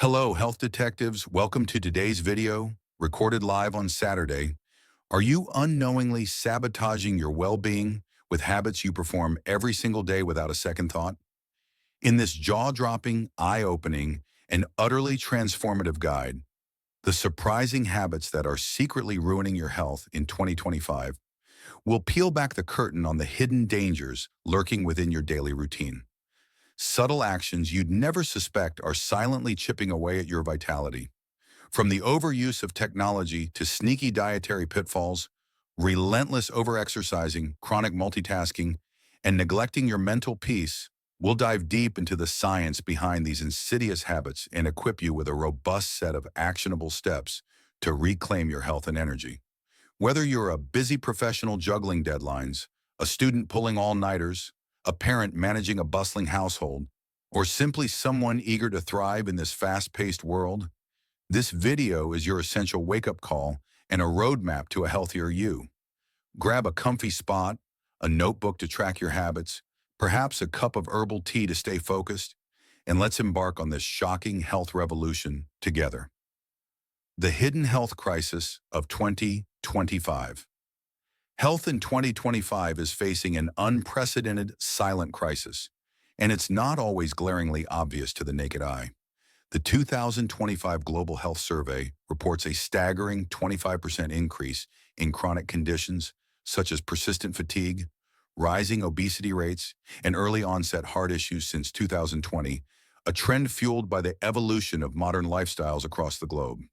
Hello, health detectives. Welcome to today's video, recorded live on Saturday. Are you unknowingly sabotaging your well-being with habits you perform every single day without a second thought? In this jaw-dropping, eye-opening, and utterly transformative guide, The Surprising Habits That Are Secretly Ruining Your Health in 2025, we'll peel back the curtain on the hidden dangers lurking within your daily routine. Subtle actions you'd never suspect are silently chipping away at your vitality. From the overuse of technology to sneaky dietary pitfalls, relentless overexercising, chronic multitasking, and neglecting your mental peace, we'll dive deep into the science behind these insidious habits and equip you with a robust set of actionable steps to reclaim your health and energy. Whether you're a busy professional juggling deadlines, a student pulling all-nighters, a parent managing a bustling household, or simply someone eager to thrive in this fast-paced world, this video is your essential wake-up call and a roadmap to a healthier you. Grab a comfy spot, a notebook to track your habits, perhaps a cup of herbal tea to stay focused, and let's embark on this shocking health revolution together. The hidden health crisis of 2025. Health in 2025 is facing an unprecedented silent crisis, and it's not always glaringly obvious to the naked eye. The 2025 Global Health Survey reports a staggering 25% increase in chronic conditions such as persistent fatigue, rising obesity rates, and early onset heart issues since 2020, a trend fueled by the evolution of modern lifestyles across the globe.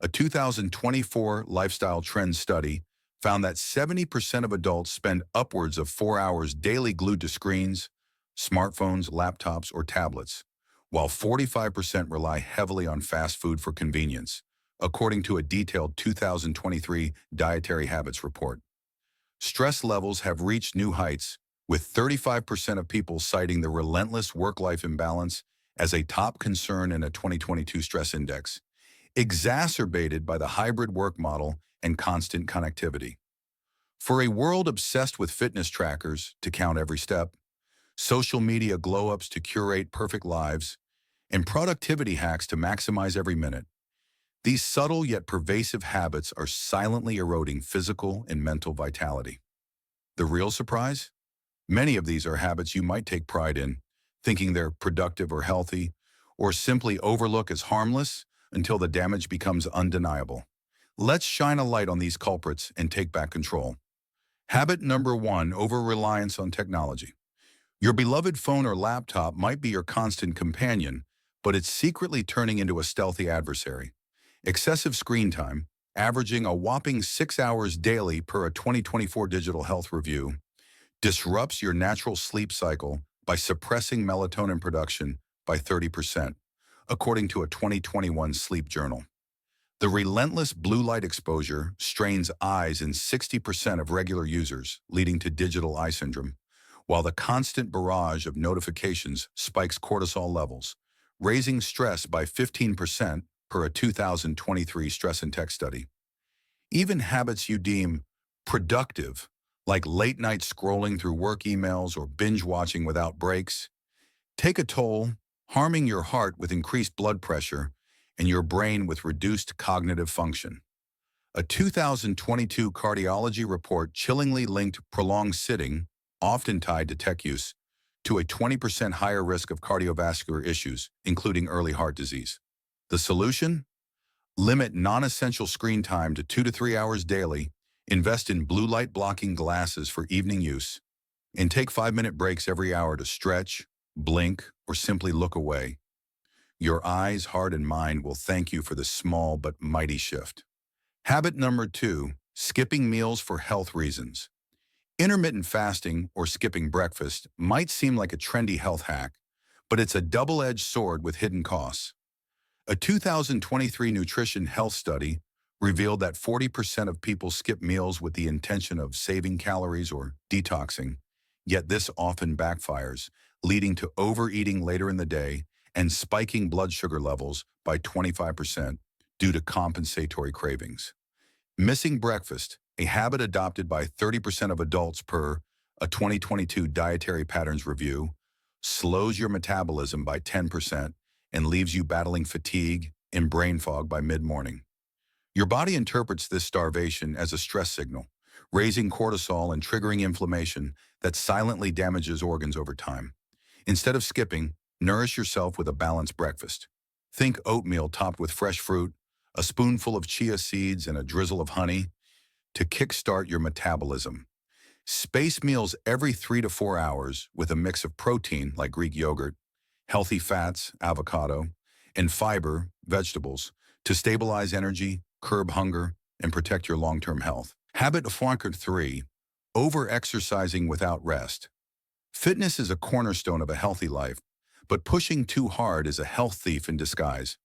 A 2024 lifestyle trends study found that 70% of adults spend upwards of 4 hours daily glued to screens, smartphones, laptops, or tablets, while 45% rely heavily on fast food for convenience, according to a detailed 2023 Dietary Habits report. Stress levels have reached new heights, with 35% of people citing the relentless work-life imbalance as a top concern in a 2022 stress index, exacerbated by the hybrid work model and constant connectivity. For a world obsessed with fitness trackers to count every step, social media glow-ups to curate perfect lives, and productivity hacks to maximize every minute, these subtle yet pervasive habits are silently eroding physical and mental vitality. The real surprise? Many of these are habits you might take pride in, thinking they're productive or healthy, or simply overlook as harmless until the damage becomes undeniable. Let's shine a light on these culprits and take back control. Habit number 1, over-reliance on technology. Your beloved phone or laptop might be your constant companion, but it's secretly turning into a stealthy adversary. Excessive screen time, averaging a whopping 6 hours daily per a 2024 Digital Health Review, disrupts your natural sleep cycle by suppressing melatonin production by 30%, according to a 2021 Sleep Journal. The relentless blue light exposure strains eyes in 60% of regular users, leading to digital eye syndrome, while the constant barrage of notifications spikes cortisol levels, raising stress by 15% per a 2023 Stress and Tech study. Even habits you deem productive, like late-night scrolling through work emails or binge-watching without breaks, take a toll, harming your heart with increased blood pressure and your brain with reduced cognitive function. A 2022 cardiology report chillingly linked prolonged sitting, often tied to tech use, to a 20% higher risk of cardiovascular issues, including early heart disease. The solution? Limit non-essential screen time to 2 to 3 hours daily, invest in blue light blocking glasses for evening use, and take 5-minute breaks every hour to stretch, blink, or simply look away. Your eyes, heart, and mind will thank you for this small but mighty shift. Habit number 2, skipping meals for health reasons. Intermittent fasting or skipping breakfast might seem like a trendy health hack, but it's a double-edged sword with hidden costs. A 2023 nutrition health study revealed that 40% of people skip meals with the intention of saving calories or detoxing, yet this often backfires, leading to overeating later in the day and spiking blood sugar levels by 25% due to compensatory cravings. Missing breakfast, a habit adopted by 30% of adults per a 2022 Dietary Patterns Review, slows your metabolism by 10% and leaves you battling fatigue and brain fog by mid-morning. Your body interprets this starvation as a stress signal, raising cortisol and triggering inflammation that silently damages organs over time. Instead of skipping, nourish yourself with a balanced breakfast. Think oatmeal topped with fresh fruit, a spoonful of chia seeds, and a drizzle of honey to kickstart your metabolism. Space meals every 3 to 4 hours with a mix of protein like Greek yogurt, healthy fats, avocado, and fiber, vegetables, to stabilize energy, curb hunger, and protect your long-term health. Habit flanker 3, over-exercising without rest. Fitness is a cornerstone of a healthy life, but pushing too hard is a health thief in disguise.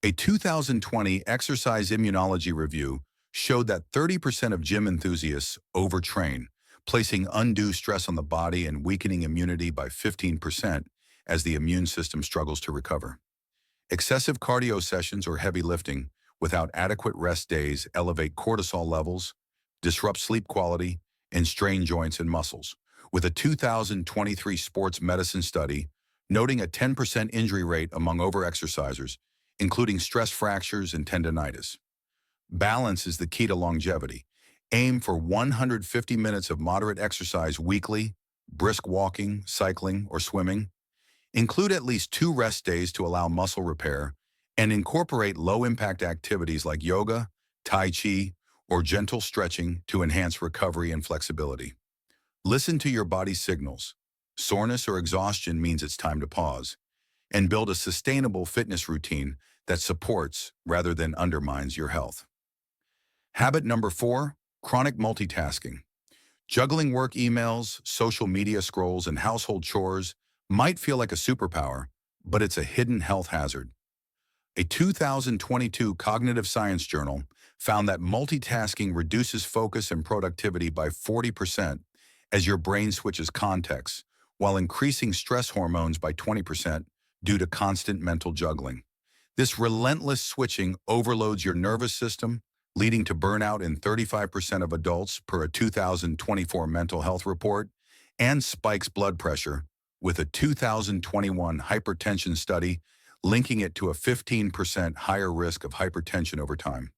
A 2020 exercise immunology review showed that 30% of gym enthusiasts overtrain, placing undue stress on the body and weakening immunity by 15% as the immune system struggles to recover. Excessive cardio sessions or heavy lifting without adequate rest days elevate cortisol levels, disrupt sleep quality, and strain joints and muscles, with a 2023 sports medicine study noting a 10% injury rate among overexercisers, including stress fractures and tendinitis. Balance is the key to longevity. Aim for 150 minutes of moderate exercise weekly, brisk walking, cycling, or swimming. Include at least 2 rest days to allow muscle repair, and incorporate low-impact activities like yoga, tai chi, or gentle stretching to enhance recovery and flexibility. Listen to your body's signals. Soreness or exhaustion means it's time to pause, and build a sustainable fitness routine that supports rather than undermines your health. Habit number 4, chronic multitasking. Juggling work emails, social media scrolls, and household chores might feel like a superpower, but it's a hidden health hazard. A 2022 Cognitive Science journal found that multitasking reduces focus and productivity by 40% as your brain switches contexts, while increasing stress hormones by 20% due to constant mental juggling. This relentless switching overloads your nervous system, leading to burnout in 35% of adults per a 2024 mental health report, and spikes blood pressure, with a 2021 hypertension study linking it to a 15% higher risk of hypertension over time.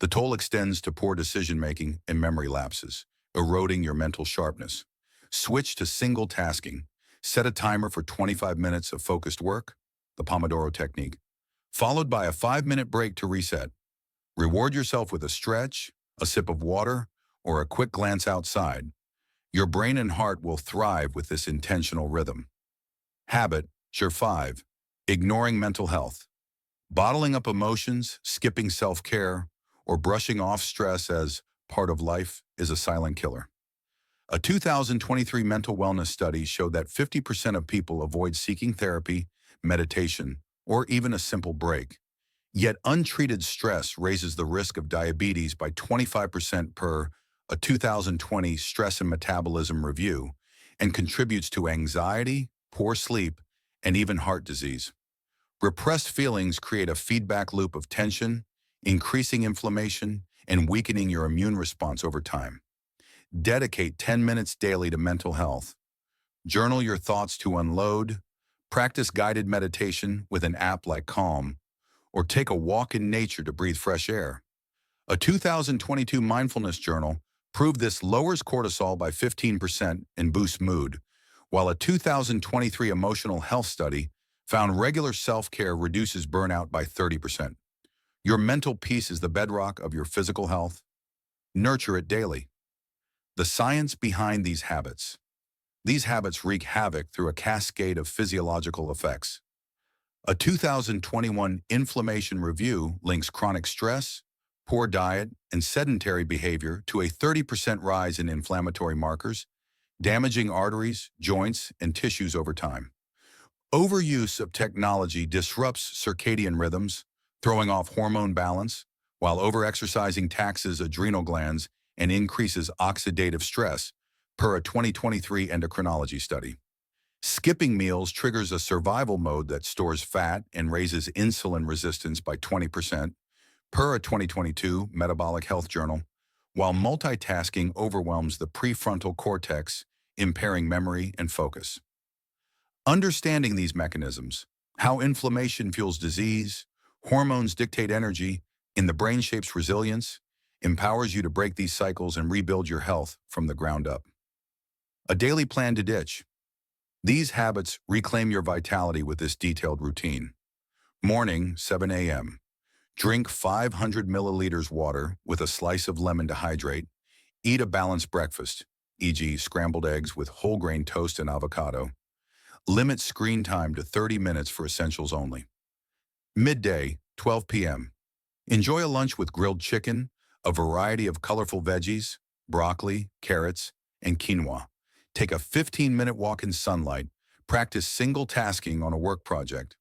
The toll extends to poor decision-making and memory lapses, eroding your mental sharpness. Switch to single tasking. Set a timer for 25 minutes of focused work, the Pomodoro technique, followed by a 5-minute break to reset. Reward yourself with a stretch, a sip of water, or a quick glance outside. Your brain and heart will thrive with this intentional rhythm. Habit, Sure 5, ignoring mental health. Bottling up emotions, skipping self-care, or brushing off stress as part of life is a silent killer. A 2023 mental wellness study showed that 50% of people avoid seeking therapy, meditation, or even a simple break. Yet untreated stress raises the risk of diabetes by 25% per a 2020 Stress and Metabolism review, and contributes to anxiety, poor sleep, and even heart disease. Repressed feelings create a feedback loop of tension, increasing inflammation, and weakening your immune response over time. Dedicate 10 minutes daily to mental health. Journal your thoughts to unload, practice guided meditation with an app like Calm, or take a walk in nature to breathe fresh air. A 2022 mindfulness journal proved this lowers cortisol by 15% and boosts mood, while a 2023 emotional health study found regular self-care reduces burnout by 30%. Your mental peace is the bedrock of your physical health. Nurture it daily. The science behind these habits. These habits wreak havoc through a cascade of physiological effects. A 2021 inflammation review links chronic stress, poor diet, and sedentary behavior to a 30% rise in inflammatory markers, damaging arteries, joints, and tissues over time. Overuse of technology disrupts circadian rhythms, throwing off hormone balance, while overexercising taxes adrenal glands and increases oxidative stress, per a 2023 endocrinology study. Skipping meals triggers a survival mode that stores fat and raises insulin resistance by 20%, per a 2022 Metabolic Health Journal, while multitasking overwhelms the prefrontal cortex, impairing memory and focus. Understanding these mechanisms, how inflammation fuels disease, hormones dictate energy, and the brain shapes resilience, empowers you to break these cycles and rebuild your health from the ground up. A daily plan to ditch. These habits reclaim your vitality with this detailed routine. Morning, 7 a.m. Drink 500 milliliters water with a slice of lemon to hydrate. Eat a balanced breakfast, e.g. scrambled eggs with whole grain toast and avocado. Limit screen time to 30 minutes for essentials only. Midday, 12 p.m. Enjoy a lunch with grilled chicken, a variety of colorful veggies, broccoli, carrots, and quinoa. Take a 15-minute walk in sunlight. Practice single tasking on a work project.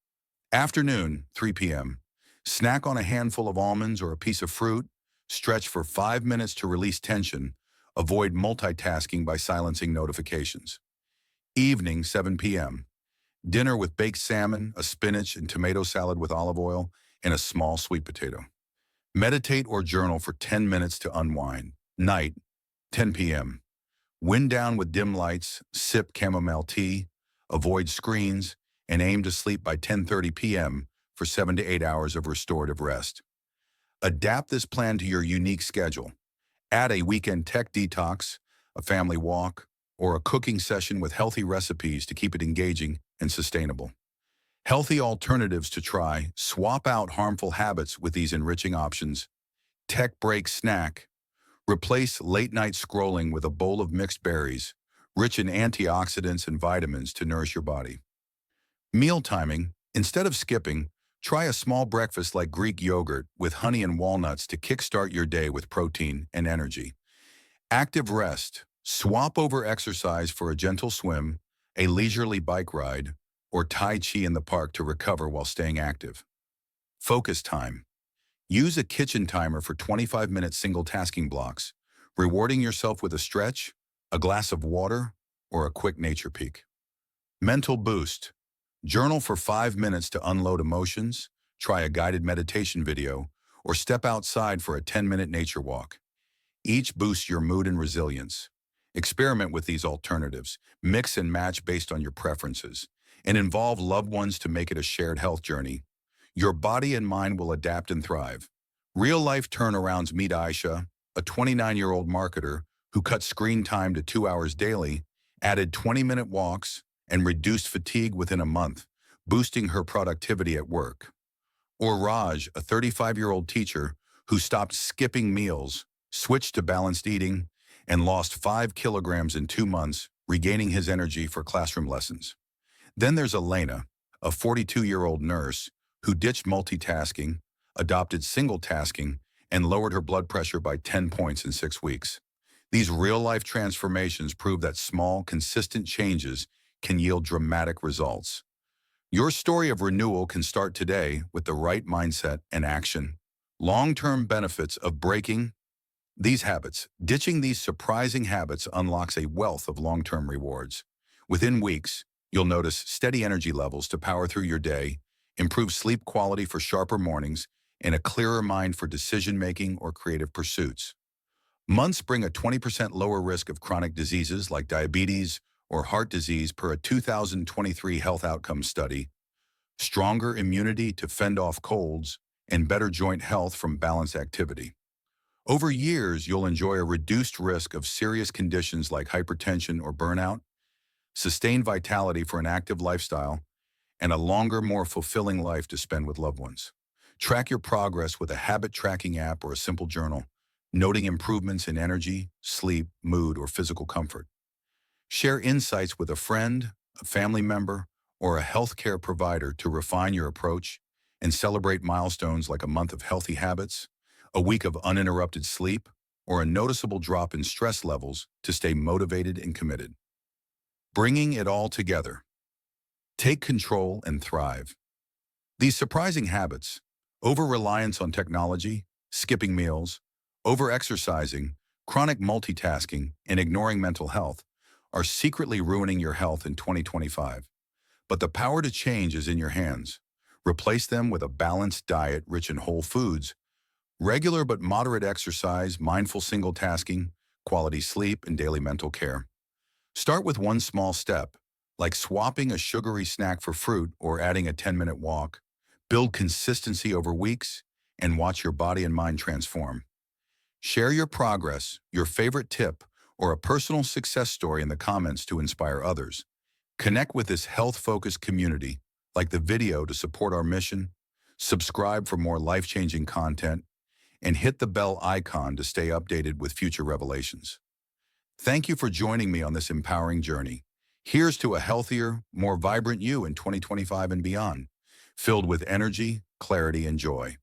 Afternoon, 3 p.m. Snack on a handful of almonds or a piece of fruit. Stretch for 5 minutes to release tension. Avoid multitasking by silencing notifications. Evening, 7 p.m. Dinner with baked salmon, a spinach and tomato salad with olive oil, and a small sweet potato. Meditate or journal for 10 minutes to unwind. Night, 10 p.m. Wind down with dim lights, sip chamomile tea, avoid screens, and aim to sleep by 10:30 p.m. for 7 to 8 hours of restorative rest. Adapt this plan to your unique schedule. Add a weekend tech detox, a family walk, or a cooking session with healthy recipes to keep it engaging and sustainable. Healthy alternatives to try. Swap out harmful habits with these enriching options. Tech break snack. Replace late-night scrolling with a bowl of mixed berries, rich in antioxidants and vitamins to nourish your body. Meal timing. Instead of skipping, try a small breakfast like Greek yogurt with honey and walnuts to kickstart your day with protein and energy. Active rest. Swap over exercise for a gentle swim, a leisurely bike ride, or Tai Chi in the park to recover while staying active. Focus time. Use a kitchen timer for 25-minute single-tasking blocks, rewarding yourself with a stretch, a glass of water, or a quick nature peek. Mental boost. Journal for 5 minutes to unload emotions, try a guided meditation video, or step outside for a 10-minute nature walk. Each boosts your mood and resilience. Experiment with these alternatives, mix and match based on your preferences, and involve loved ones to make it a shared health journey. Your body and mind will adapt and thrive. Real-life turnarounds. Meet Aisha, a 29-year-old marketer who cut screen time to 2 hours daily, added 20-minute walks, and reduced fatigue within a month, boosting her productivity at work. Or Raj, a 35-year-old teacher who stopped skipping meals, switched to balanced eating, and lost 5 kilograms in 2 months, regaining his energy for classroom lessons. Then there's Elena, a 42-year-old nurse who ditched multitasking, adopted single tasking, and lowered her blood pressure by 10 points in 6 weeks. These real-life transformations prove that small, consistent changes can yield dramatic results. Your story of renewal can start today with the right mindset and action. Long-term benefits of breaking these habits. Ditching these surprising habits unlocks a wealth of long-term rewards. Within weeks, you'll notice steady energy levels to power through your day, improved sleep quality for sharper mornings, and a clearer mind for decision-making or creative pursuits. Months bring a 20% lower risk of chronic diseases like diabetes or heart disease per a 2023 health outcomes study, stronger immunity to fend off colds, and better joint health from balanced activity. Over years, you'll enjoy a reduced risk of serious conditions like hypertension or burnout, sustained vitality for an active lifestyle, and a longer, more fulfilling life to spend with loved ones. Track your progress with a habit tracking app or a simple journal, noting improvements in energy, sleep, mood, or physical comfort. Share insights with a friend, a family member, or a healthcare provider to refine your approach, and celebrate milestones like a month of healthy habits, a week of uninterrupted sleep, or a noticeable drop in stress levels to stay motivated and committed. Bringing it all together. Take control and thrive. These surprising habits, over-reliance on technology, skipping meals, over-exercising, chronic multitasking, and ignoring mental health, are secretly ruining your health in 2025. But the power to change is in your hands. Replace them with a balanced diet rich in whole foods, regular but moderate exercise, mindful single tasking, quality sleep, and daily mental care. Start with one small step. like swapping a sugary snack for fruit or adding a 10-minute walk. Build consistency over weeks and watch your body and mind transform. Share your progress, your favorite tip, or a personal success story in the comments to inspire others. Connect with this health-focused community, like the video to support our mission, subscribe for more life-changing content, and hit the bell icon to stay updated with future revelations. Thank you for joining me on this empowering journey. Here's to a healthier, more vibrant you in 2025 and beyond, filled with energy, clarity, and joy.